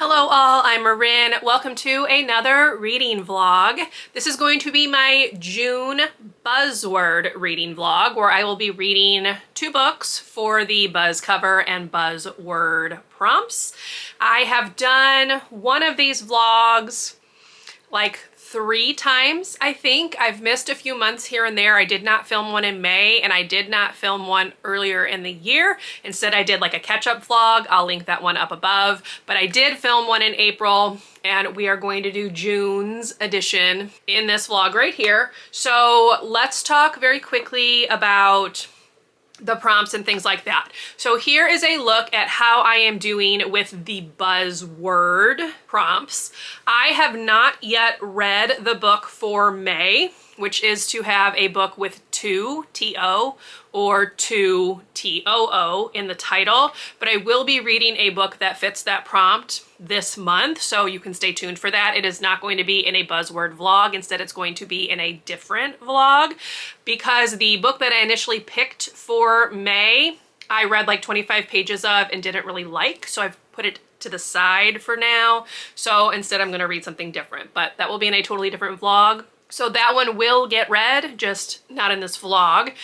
Hello all, I'm Marin. Welcome to another reading vlog. This is going to be my June Buzzword reading vlog where I will be reading two books for the Buzz cover and Buzzword prompts. I have done one of these vlogs like 3 times, I think. I've missed a few months here and there. I did not film one in May and I did not film one earlier in the year. Instead, I did like a catch-up vlog. I'll link that one up above. But I did film one in April and we are going to do June's edition in this vlog right here. So let's talk very quickly about the prompts and things like that. So here is a look at how I am doing with the Buzzword prompts. I have not yet read the book for May, which is to have a book with 2 T-O or 2 T-O-O in the title, but I will be reading a book that fits that prompt this month, so you can stay tuned for that. It is not going to be in a Buzzword vlog. Instead, it's going to be in a different vlog because the book that I initially picked for May, I read like 25 pages of and didn't really like, so I've put it to the side for now. So instead, I'm going to read something different, but that will be in a totally different vlog. So that one will get read, just not in this vlog.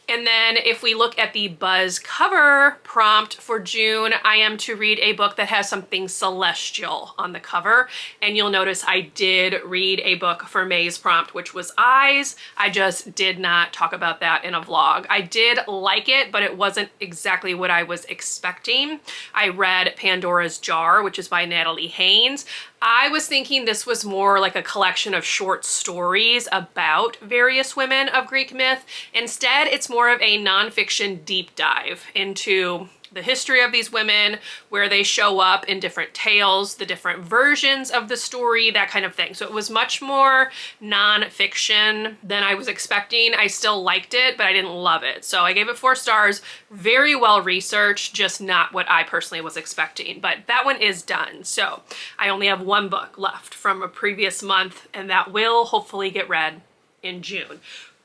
And then if we look at the Buzz cover prompt for June, I am to read a book that has something celestial on the cover. And you'll notice I did read a book for May's prompt, which was Eyes. I just did not talk about that in a vlog. I did like it, but it wasn't exactly what I was expecting. I read Pandora's Jar, which is by Natalie Haynes. I was thinking this was more like a collection of short stories about various women of Greek myth. Instead, it's more of a nonfiction deep dive into the history of these women, where they show up in different tales, the different versions of the story, that kind of thing. So it was much more nonfiction than I was expecting. I still liked it, but I didn't love it. So I gave it 4 stars, very well researched, just not what I personally was expecting. But that one is done. So I only have 1 book left from a previous month, and that will hopefully get read in June.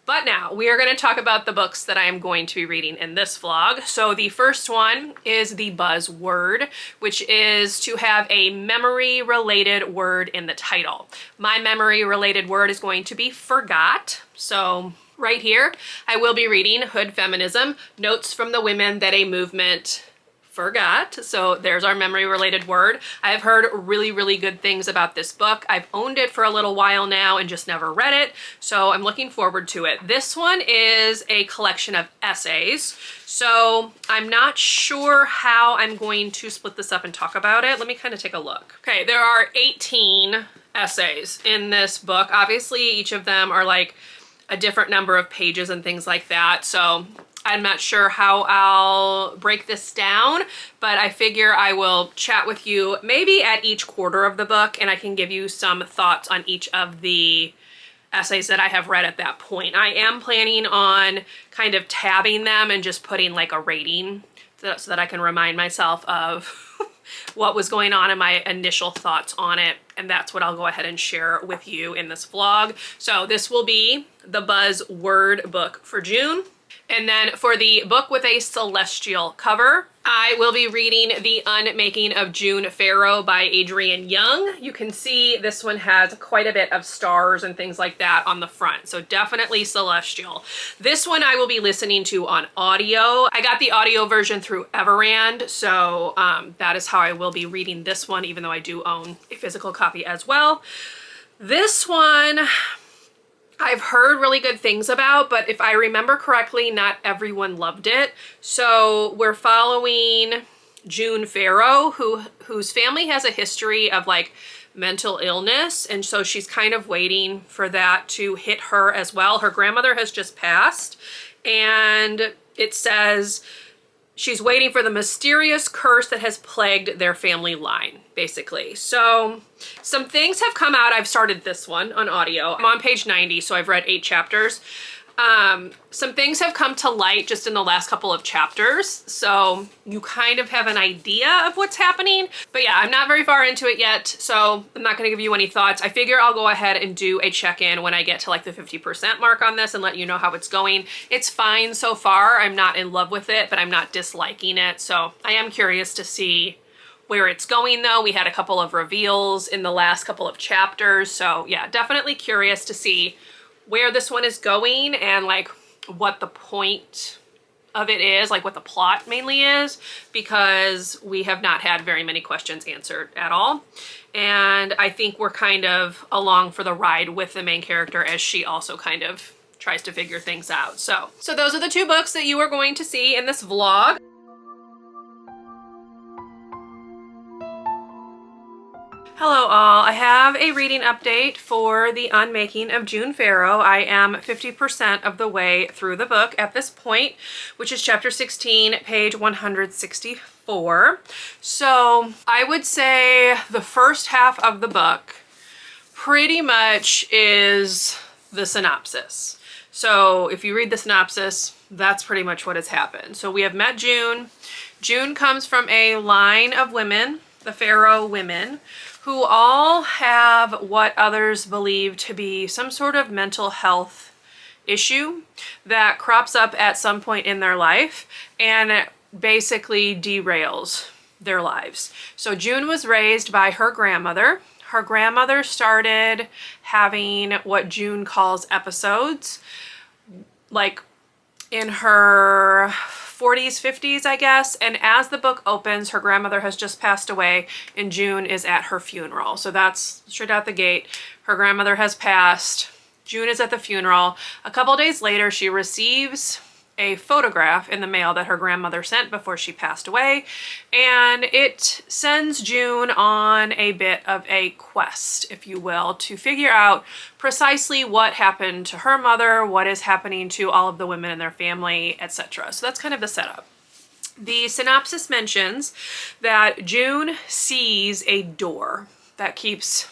But now we are going to talk about the books that I am going to be reading in this vlog. So the first one is the Buzzword, which is to have a memory-related word in the title. My memory-related word is going to be forgot. So right here, I will be reading Hood Feminism, Notes from the Women That a Movement Forgot. So there's our memory-related word. I've heard really, really good things about this book. I've owned it for a little while now and just never read it, so I'm looking forward to it. This one is a collection of essays, so I'm not sure how I'm going to split this up and talk about it. Let me kind of take a look. Okay, there are 18 essays in this book. Obviously, each of them are like a different number of pages and things like that, so I'm not sure how I'll break this down, but I figure I will chat with you maybe at each quarter of the book and I can give you some thoughts on each of the essays that I have read at that point. I am planning on kind of tabbing them and just putting like a rating so that I can remind myself of what was going on and my initial thoughts on it. And that's what I'll go ahead and share with you in this vlog. So this will be the Buzzword book for June. And then for the book with a celestial cover, I will be reading The Unmaking of June Pharaoh by Adrienne Young. You can see this one has quite a bit of stars and things like that on the front, so definitely celestial. This one I will be listening to on audio. I got the audio version through Everand, so that is how I will be reading this one, even though I do own a physical copy as well. This one I've heard really good things about, but if I remember correctly, not everyone loved it. So we're following June Pharaoh, whose family has a history of like mental illness, and so she's kind of waiting for that to hit her as well. Her grandmother has just passed, and it says she's waiting for the mysterious curse that has plagued their family line, basically. So some things have come out. I've started this one on audio. I'm on page 90, so I've read 8 chapters. Some things have come to light just in the last couple of chapters, so you kind of have an idea of what's happening. But yeah, I'm not very far into it yet, so I'm not going to give you any thoughts. I figure I'll go ahead and do a check-in when I get to like the 50% mark on this and let you know how it's going. It's fine so far. I'm not in love with it, but I'm not disliking it, so I am curious to see where it's going though. We had a couple of reveals in the last couple of chapters. So yeah, definitely curious to see where this one is going and like what the point of it is, like what the plot mainly is, because we have not had very many questions answered at all. And I think we're kind of along for the ride with the main character as she also kind of tries to figure things out. So those are the two books that you are going to see in this vlog. Hello all, I have a reading update for The Unmaking of June Farrow. I am 50% of the way through the book at this point, which is chapter 16, page 164. So I would say the first half of the book pretty much is the synopsis. So if you read the synopsis, that's pretty much what has happened. So we have met June. June comes from a line of women, the Farrow women, who all have what others believe to be some sort of mental health issue that crops up at some point in their life and basically derails their lives. So June was raised by her grandmother. Her grandmother started having what June calls episodes, like in her 40s, 50s, I guess. And as the book opens, her grandmother has just passed away and June is at her funeral. So that's straight out the gate. Her grandmother has passed. June is at the funeral. A couple days later, she receives a photograph in the mail that her grandmother sent before she passed away. And it sends June on a bit of a quest, if you will, to figure out precisely what happened to her mother, what is happening to all of the women in their family, etc. So that's kind of the setup. The synopsis mentions that June sees a door that keeps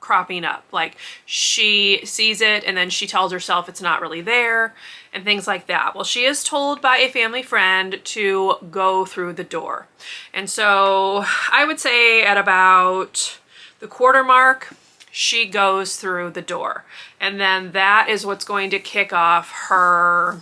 cropping up. Like she sees it and then she tells herself it's not really there and things like that. Well, she is told by a family friend to go through the door. And so I would say at about the quarter mark, she goes through the door. And then that is what's going to kick off her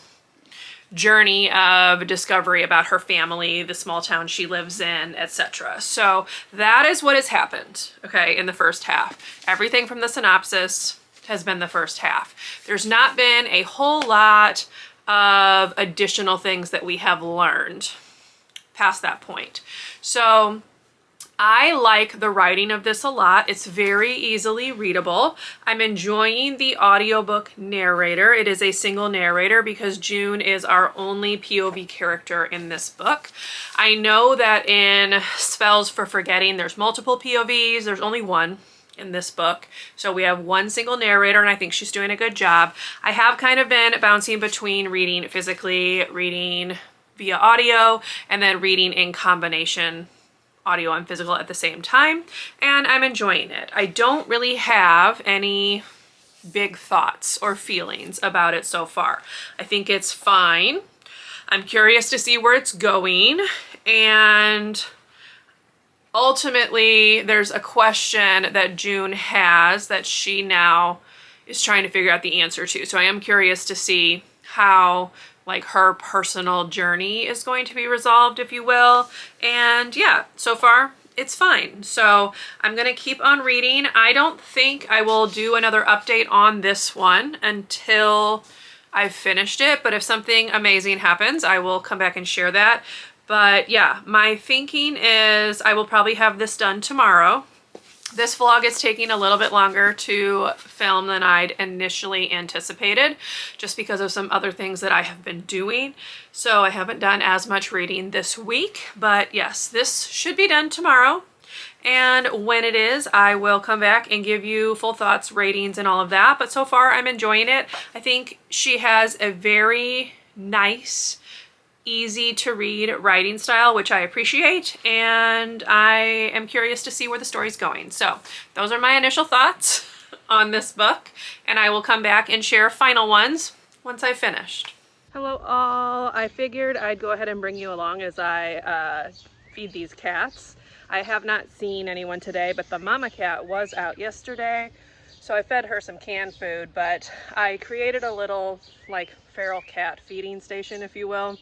journey of discovery about her family, the small town she lives in, etc. So that is what has happened, okay, in the first half. Everything from the synopsis has been the first half. There's not been a whole lot of additional things that we have learned past that point. So I like the writing of this a lot. It's very easily readable. I'm enjoying the audiobook narrator. It is a single narrator because June is our only POV character in this book. I know that in Spells for Forgetting, there's multiple POVs. There's only one in this book. So we have one single narrator and I think she's doing a good job. I have kind of been bouncing between reading physically, reading via audio, and then reading in combination audio and physical at the same time, and I'm enjoying it. I don't really have any big thoughts or feelings about it so far. I think it's fine. I'm curious to see where it's going, and ultimately there's a question that June has that she now is trying to figure out the answer to. So I am curious to see how like her personal journey is going to be resolved, if you will. And yeah, so far it's fine. So I'm gonna keep on reading. I don't think I will do another update on this one until I've finished it, but if something amazing happens, I will come back and share that. But yeah, my thinking is I will probably have this done tomorrow. This vlog is taking a little bit longer to film than I'd initially anticipated, just because of some other things that I have been doing. So I haven't done as much reading this week, but yes, this should be done tomorrow. And when it is, I will come back and give you full thoughts, ratings, and all of that. But so far, I'm enjoying it. I think she has a very nice, easy to read writing style, which I appreciate, and I am curious to see where the story's going. So those are my initial thoughts on this book, and I will come back and share final ones once I've finished. Hello all, I figured I'd go ahead and bring you along as I feed these cats. I have not seen anyone today, but the mama cat was out yesterday, so I fed her some canned food, but I created a little like feral cat feeding station, if you will.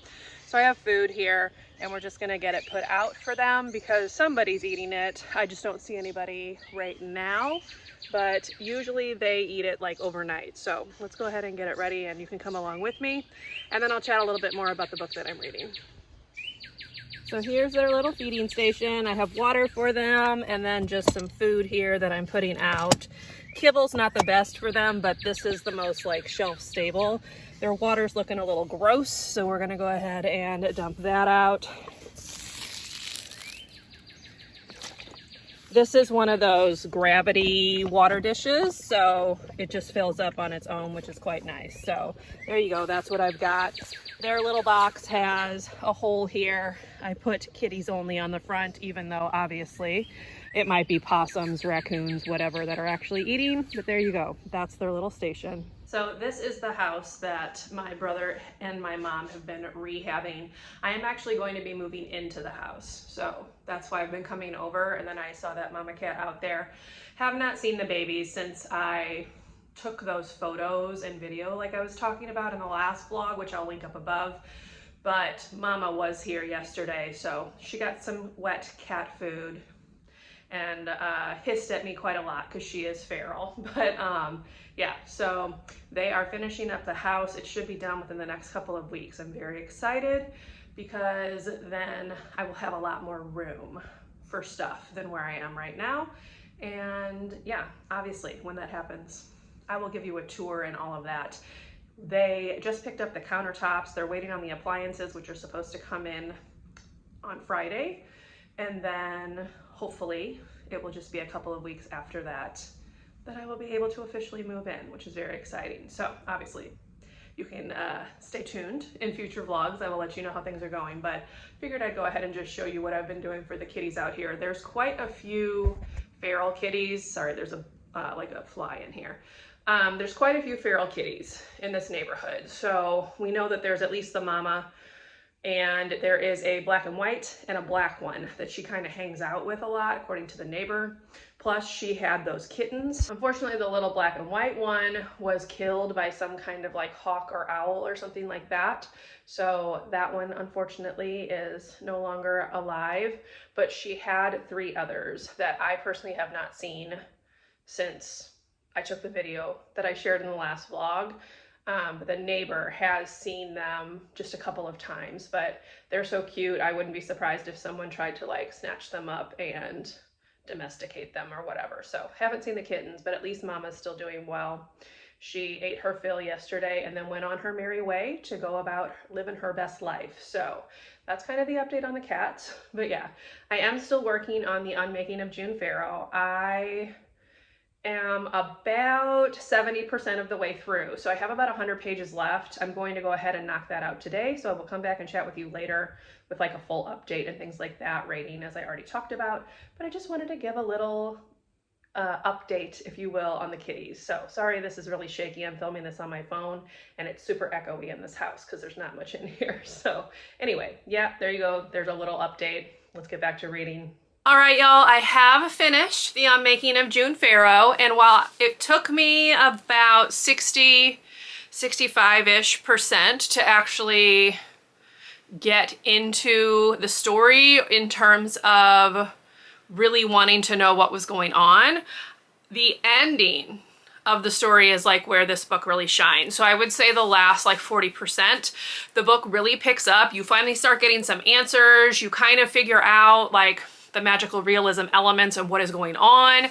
So I have food here and we're just gonna get it put out for them because somebody's eating it. I just don't see anybody right now, but usually they eat it like overnight. So let's go ahead and get it ready and you can come along with me, and then I'll chat a little bit more about the book that I'm reading. So here's their little feeding station. I have water for them and then just some food here that I'm putting out. Kibble's not the best for them, but this is the most like shelf stable. Their water's looking a little gross, so we're gonna go ahead and dump that out. This is one of those gravity water dishes, so it just fills up on its own, which is quite nice. So there you go, that's what I've got. Their little box has a hole here. I put kitties only on the front, even though obviously it might be possums, raccoons, whatever that are actually eating, but there you go. That's their little station. So this is the house that my brother and my mom have been rehabbing. I am actually going to be moving into the house. So that's why I've been coming over, and then I saw that mama cat out there. Have not seen the babies since I took those photos and video like I was talking about in the last vlog, which I'll link up above. But mama was here yesterday, so she got some wet cat food and hissed at me quite a lot because she is feral. But yeah, so they are finishing up the house. It should be done within the next couple of weeks. I'm very excited because then I will have a lot more room for stuff than where I am right now. And yeah, obviously when that happens, I will give you a tour and all of that. They just picked up the countertops. They're waiting on the appliances, which are supposed to come in on Friday. And then hopefully it will just be a couple of weeks after that I will be able to officially move in, which is very exciting. So obviously you can stay tuned in future vlogs. I will let you know how things are going, but figured I'd go ahead and just show you what I've been doing for the kitties out here. There's quite a few feral kitties. Sorry, there's a like a fly in here. There's quite a few feral kitties in this neighborhood. So we know that there's at least the mama, and there is a black and white and a black one that she kind of hangs out with a lot, according to the neighbor. Plus she had those kittens. Unfortunately, the little black and white one was killed by some kind of like hawk or owl or something like that. So that one unfortunately is no longer alive, but she had 3 others that I personally have not seen since I took the video that I shared in the last vlog. But the neighbor has seen them just a couple of times, but they're so cute. I wouldn't be surprised if someone tried to like snatch them up and domesticate them or whatever. So haven't seen the kittens, but at least mama's still doing well. She ate her fill yesterday and then went on her merry way to go about living her best life. So that's kind of the update on the cats. But yeah, I am still working on the unmaking of June Farrow. I am about 70% of the way through. So I have about 100 pages left. I'm going to go ahead and knock that out today. So I will come back and chat with you later with like a full update and things like that, rating as I already talked about. But I just wanted to give a little update, if you will, on the kitties. So sorry, this is really shaky. I'm filming this on my phone and it's super echoey in this house because there's not much in here. So anyway, yeah, there you go. There's a little update. Let's get back to reading. All right, y'all, I have finished the unmaking of June Farrow, and while it took me about 65-ish% to actually get into the story in terms of really wanting to know what was going on, the ending of the story is like where this book really shines. So I would say the last like 40%, the book really picks up. You finally start getting some answers. You kind of figure out like the magical realism elements of what is going on.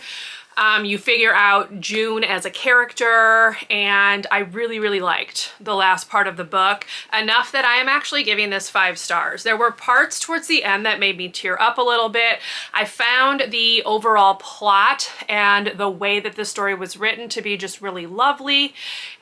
You figure out June as a character, and I really, really liked the last part of the book, enough that I am actually giving this 5 stars. There were parts towards the end that made me tear up a little bit. I found the overall plot and the way that the story was written to be just really lovely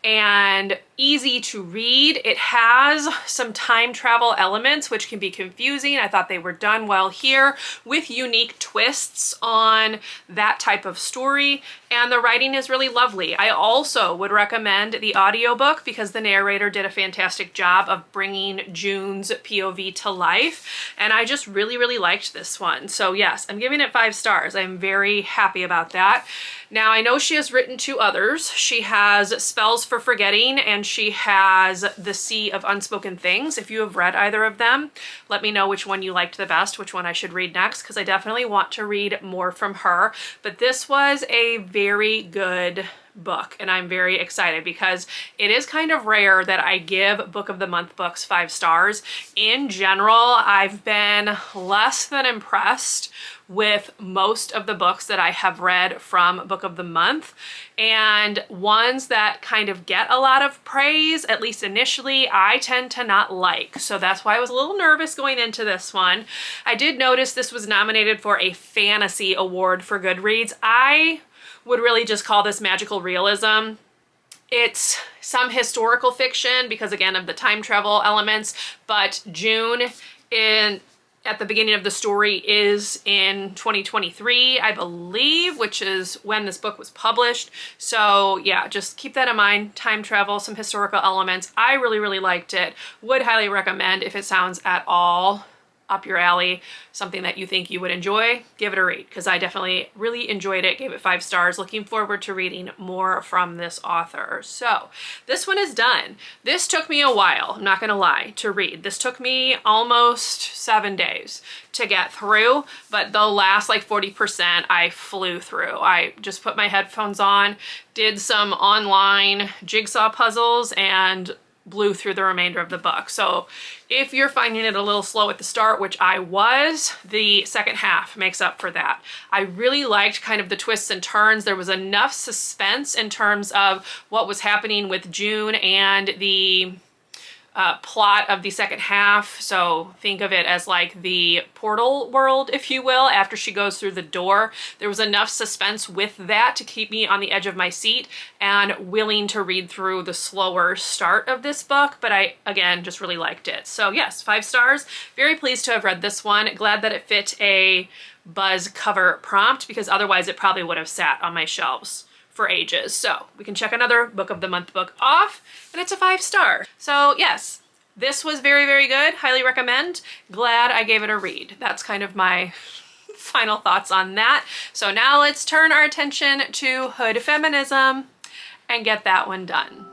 and easy to read. It has some time travel elements which can be confusing. I thought they were done well here with unique twists on that type of story, and the writing is really lovely. I also would recommend the audiobook because the narrator did a fantastic job of bringing June's POV to life, and I just really, really liked this one. So yes, I'm giving it 5 stars. I'm very happy about that. Now, I know she has written 2 others. She has Spells for Forgetting and then she has The Sea of Unspoken Things. If you have read either of them, let me know which one you liked the best, which one I should read next, because I definitely want to read more from her. But this was a very good book, and I'm very excited because it is kind of rare that I give Book of the Month books 5 stars. In general, I've been less than impressed with most of the books that I have read from Book of the Month, and ones that kind of get a lot of praise, at least initially, I tend to not like. So that's why I was a little nervous going into this one. I did notice this was nominated for a fantasy award for Goodreads. I would really just call this magical realism. It's some historical fiction because, again, of the time travel elements, but June at the beginning of the story is in 2023, I believe, which is when this book was published. So yeah, just keep that in mind. Time travel, some historical elements. I really, really liked it. Would highly recommend if it sounds at all up your alley, something that you think you would enjoy, give it a read, because I definitely really enjoyed it, gave it 5 stars. Looking forward to reading more from this author. So this one is done. This took me a while, I'm not gonna lie, to read. This took me almost 7 days to get through, but the last like 40% I flew through. I just put my headphones on, did some online jigsaw puzzles, and blew through the remainder of the book. So if you're finding it a little slow at the start, which I was, the second half makes up for that. I really liked kind of the twists and turns. There was enough suspense in terms of what was happening with June and the plot of the second half. So think of it as like the portal world, if you will, after she goes through the door. There was enough suspense with that to keep me on the edge of my seat and willing to read through the slower start of this book. But I, again, just really liked it. So yes, 5 stars. Very pleased to have read this one. Glad that it fit a Buzz cover prompt, because otherwise it probably would have sat on my shelves for ages. So we can check another Book of the Month book off, and it's a 5 star. So yes, this was very, very good. Highly recommend. Glad I gave it a read. That's kind of my final thoughts on that. So now let's turn our attention to Hood Feminism and get that one done.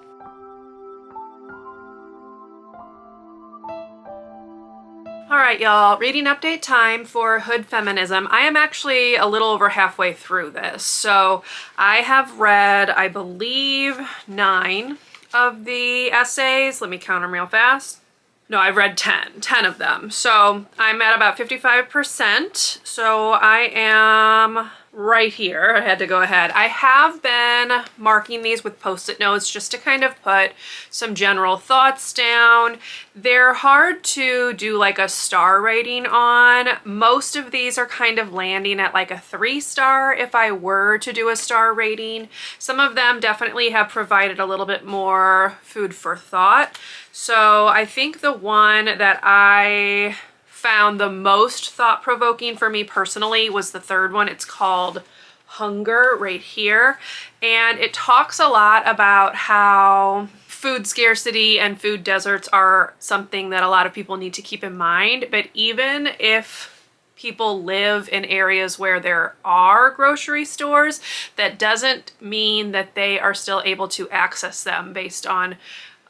All right, y'all, reading update time for Hood Feminism. I am actually a little over halfway through this. So I have read, I believe, 9 of the essays. Let me count them real fast. No, I've read 10 of them. So I'm at about 55%. So I am right here. I had to go ahead. I have been marking these with Post-it notes just to kind of put some general thoughts down. They're hard to do like a star rating on. Most of these are kind of landing at like a 3 star if I were to do a star rating. Some of them definitely have provided a little bit more food for thought. So I think the one that I found the most thought-provoking for me personally was the 3rd one. It's called Hunger, right here. And it talks a lot about how food scarcity and food deserts are something that a lot of people need to keep in mind. But even if people live in areas where there are grocery stores, that doesn't mean that they are still able to access them based on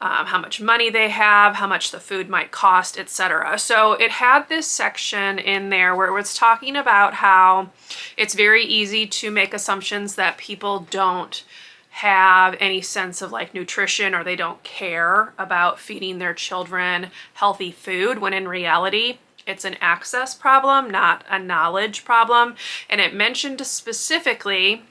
how much money they have, how much the food might cost, etc. So it had this section in there where it was talking about how it's very easy to make assumptions that people don't have any sense of like nutrition, or they don't care about feeding their children healthy food, when in reality it's an access problem, not a knowledge problem. And it mentioned specifically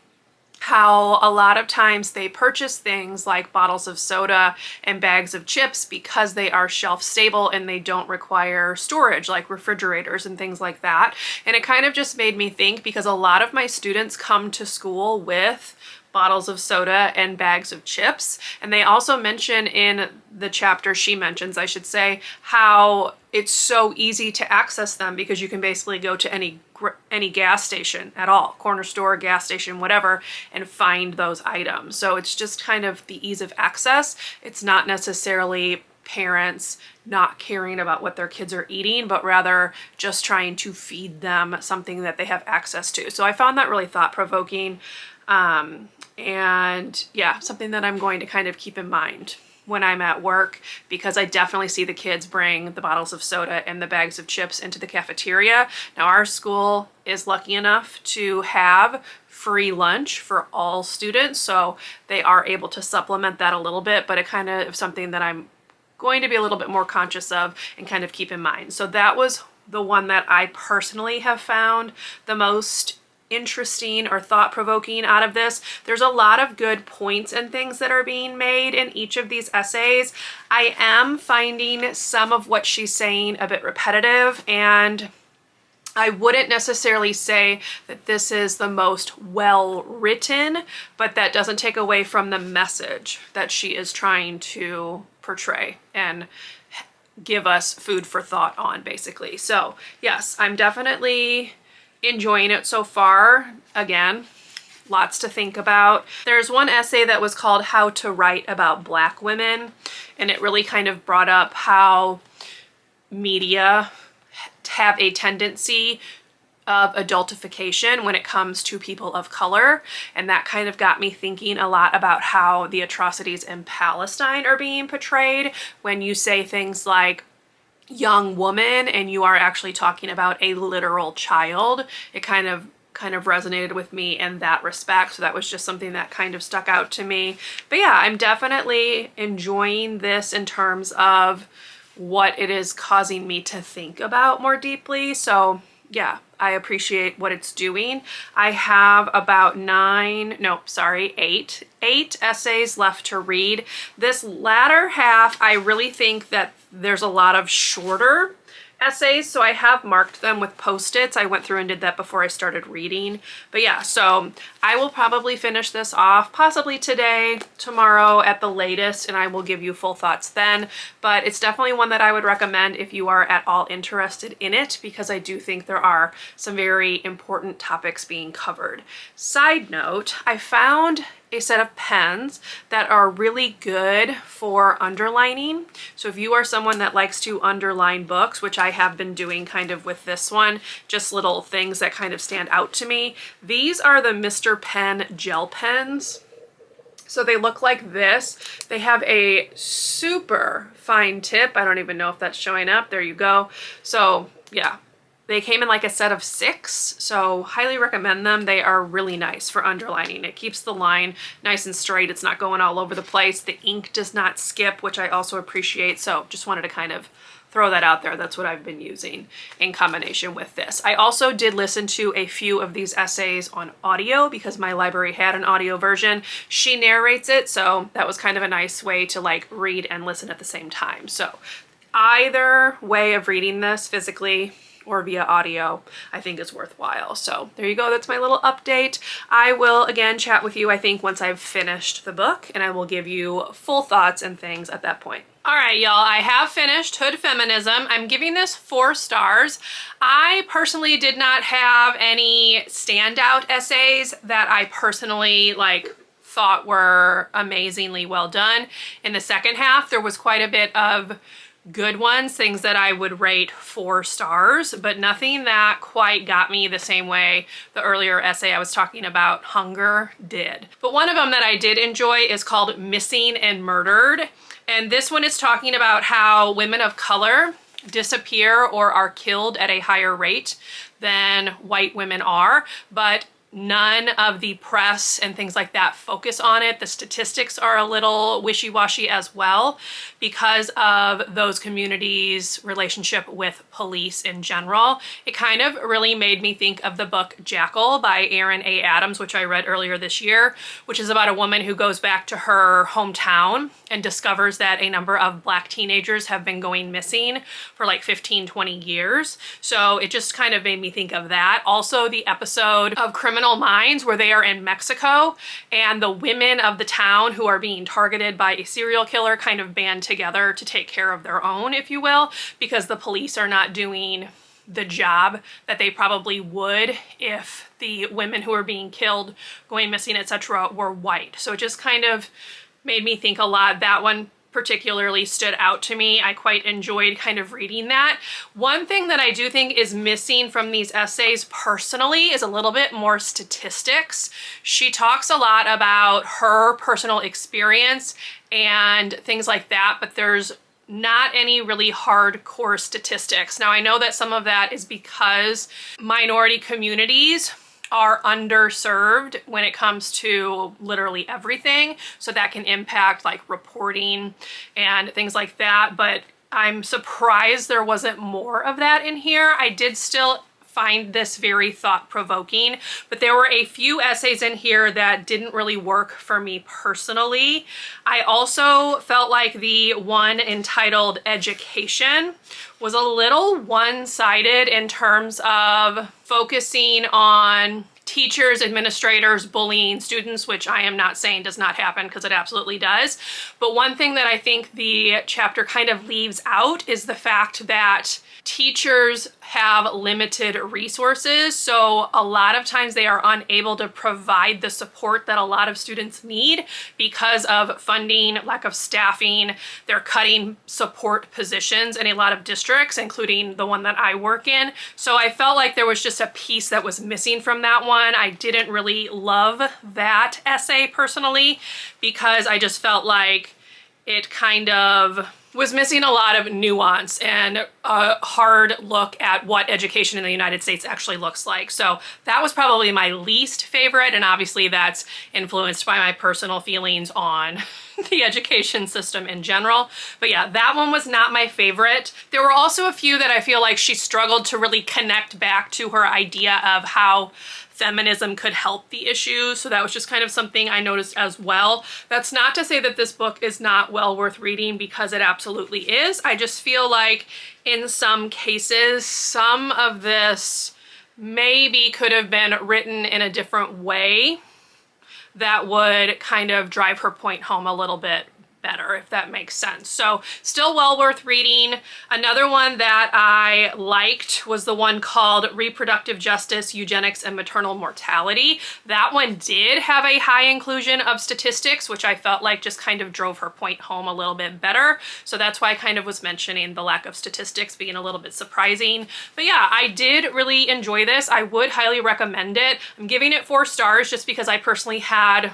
how a lot of times they purchase things like bottles of soda and bags of chips because they are shelf stable and they don't require storage, like refrigerators and things like that. And it kind of just made me think, because a lot of my students come to school with bottles of soda and bags of chips. And they also mention in the chapter, she mentions, I should say, how it's so easy to access them because you can basically go to any gas station at all, corner store, gas station, whatever, and find those items. So it's just kind of the ease of access. It's not necessarily parents not caring about what their kids are eating, but rather just trying to feed them something that they have access to. So I found that really thought-provoking. And yeah, something that I'm going to kind of keep in mind. when I'm at work, because I definitely see the kids bring the bottles of soda and the bags of chips into the cafeteria. Now our school is lucky enough to have free lunch for all students, so they are able to supplement that a little bit, but it kind of something that I'm going to be a little bit more conscious of and kind of keep in mind. So that was the one that I personally have found the most interesting or thought-provoking out of this. There's a lot of good points and things that are being made in each of these essays. I am finding some of what she's saying a bit repetitive, and I wouldn't necessarily say that this is the most well written, but that doesn't take away from the message that she is trying to portray and give us food for thought on, basically. So yes, I'm definitely enjoying it so far. Again, lots to think about. There's one essay that was called How to Write About Black Women, and it really kind of brought up how media have a tendency of adultification when it comes to people of color, and that kind of got me thinking a lot about how the atrocities in Palestine are being portrayed when you say things like young woman and you are actually talking about a literal child. It kind of resonated with me in that respect, so that was just something that kind of stuck out to me. But yeah, I'm definitely enjoying this in terms of what it is causing me to think about more deeply. So yeah, I appreciate what it's doing. I have about 8 essays left to read. This latter half, I really think that there's a lot of shorter essays, so I have marked them with Post-its. I went through and did that before I started reading. But yeah, so I will probably finish this off possibly today, tomorrow at the latest, and I will give you full thoughts then. But it's definitely one that I would recommend if you are at all interested in it, because I do think there are some very important topics being covered. Side note, I found a set of pens that are really good for underlining. So if you are someone that likes to underline books, which I have been doing kind of with this one, just little things that kind of stand out to me. These are the Mr. Pen gel pens. So they look like this. They have a super fine tip. I don't even know if that's showing up. There you go. So yeah, they came in like a set of 6, so highly recommend them. They are really nice for underlining. It keeps the line nice and straight. It's not going all over the place. The ink does not skip, which I also appreciate. So just wanted to kind of throw that out there. That's what I've been using in combination with this. I also did listen to a few of these essays on audio because my library had an audio version. She narrates it, so that was kind of a nice way to like read and listen at the same time. So either way of reading this, physically or via audio, I think is worthwhile. So there you go. That's my little update. I will again chat with you, I think, once I've finished the book, and I will give you full thoughts and things at that point. All right, y'all, I have finished Hood Feminism. I'm giving this 4 stars. I personally did not have any standout essays that I personally thought were amazingly well done. In the second half, there was quite a bit of good ones, things that I would rate 4 stars, but nothing that quite got me the same way the earlier essay I was talking about, Hunger, did. But one of them that I did enjoy is called Missing and Murdered. And this one is talking about how women of color disappear or are killed at a higher rate than white women are, but none of the press and things like that focus on it. The statistics are a little wishy-washy as well because of those communities' relationship with police in general. It kind of really made me think of the book Jackal by Erin A. Adams, which I read earlier this year, which is about a woman who goes back to her hometown and discovers that a number of Black teenagers have been going missing for like 15, 20 years. So it just kind of made me think of that. Also, the episode of Criminal Minds where they are in Mexico and the women of the town who are being targeted by a serial killer kind of band together to take care of their own, if you will, because the police are not doing the job that they probably would if the women who are being killed, going missing, etc., were white. So it just kind of made me think a lot. That one particularly stood out to me. I quite enjoyed kind of reading that. One thing that I do think is missing from these essays personally is a little bit more statistics. She talks a lot about her personal experience and things like that, but there's not any really hardcore statistics. Now, I know that some of that is because minority communities are underserved when it comes to literally everything. So that can impact like reporting and things like that. But I'm surprised there wasn't more of that in here. I did still find this very thought-provoking, but there were a few essays in here that didn't really work for me personally. I also felt like the one entitled Education was a little one-sided in terms of focusing on teachers, administrators, bullying students, which I am not saying does not happen because it absolutely does. But one thing that I think the chapter kind of leaves out is the fact that teachers have limited resources, so a lot of times they are unable to provide the support that a lot of students need because of funding, lack of staffing. They're cutting support positions in a lot of districts, including the one that I work in. So I felt like there was just a piece that was missing from that one. I didn't really love that essay personally because I just felt like it kind of was missing a lot of nuance and a hard look at what education in the United States actually looks like. So that was probably my least favorite, and obviously that's influenced by my personal feelings on the education system in general. But yeah, that one was not my favorite. There were also a few that I feel like she struggled to really connect back to her idea of how feminism could help the issue. So that was just kind of something I noticed as well. That's not to say that this book is not well worth reading, because it absolutely is. I just feel like in some cases, some of this maybe could have been written in a different way that would kind of drive her point home a little bit better, if that makes sense. So still well worth reading. Another one that I liked was the one called Reproductive Justice, Eugenics, and Maternal Mortality. That one did have a high inclusion of statistics, which I felt like just kind of drove her point home a little bit better. So that's why I kind of was mentioning the lack of statistics being a little bit surprising. But yeah, I did really enjoy this. I would highly recommend it. I'm giving it 4 stars just because I personally had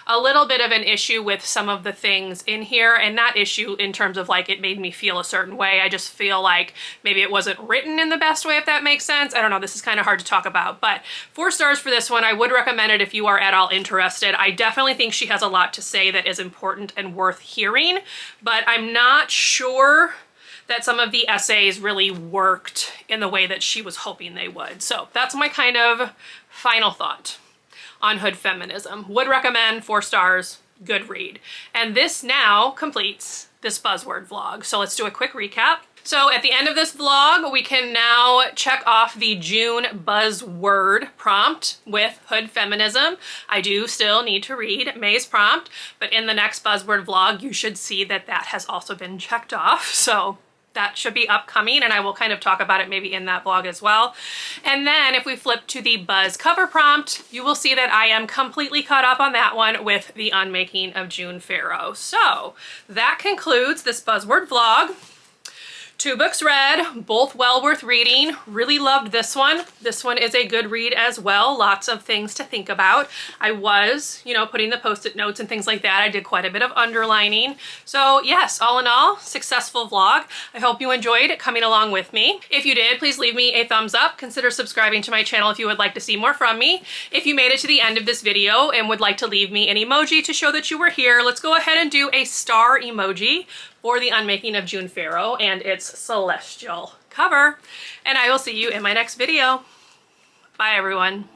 a little bit of an issue with some of the things in here, and not issue in terms of like it made me feel a certain way. I just feel like maybe it wasn't written in the best way, if that makes sense. I don't know, this is kind of hard to talk about, but 4 stars for this one. I would recommend it if you are at all interested. I definitely think she has a lot to say that is important and worth hearing, but I'm not sure that some of the essays really worked in the way that she was hoping they would. So that's my kind of final thought on Hood Feminism. Would recommend, 4 stars, good read. And this now completes this buzzword vlog. So let's do a quick recap. So at the end of this vlog, we can now check off the June buzzword prompt with Hood Feminism. I do still need to read May's prompt, but in the next buzzword vlog, you should see that that has also been checked off. So that should be upcoming, and I will kind of talk about it maybe in that vlog as well. And then if we flip to the Buzz cover prompt, you will see that I am completely caught up on that one with The Unmaking of June Farrow. So that concludes this buzzword vlog. 2 books read, both well worth reading. Really loved this one. This one is a good read as well. Lots of things to think about. I was, you know, putting the post-it notes and things like that. I did quite a bit of underlining. So yes, all in all, successful vlog. I hope you enjoyed coming along with me. If you did, please leave me a thumbs up. Consider subscribing to my channel if you would like to see more from me. If you made it to the end of this video and would like to leave me an emoji to show that you were here, let's go ahead and do a star emoji for The Unmaking of June Farrow and its celestial cover. And I will see you in my next video. Bye, everyone.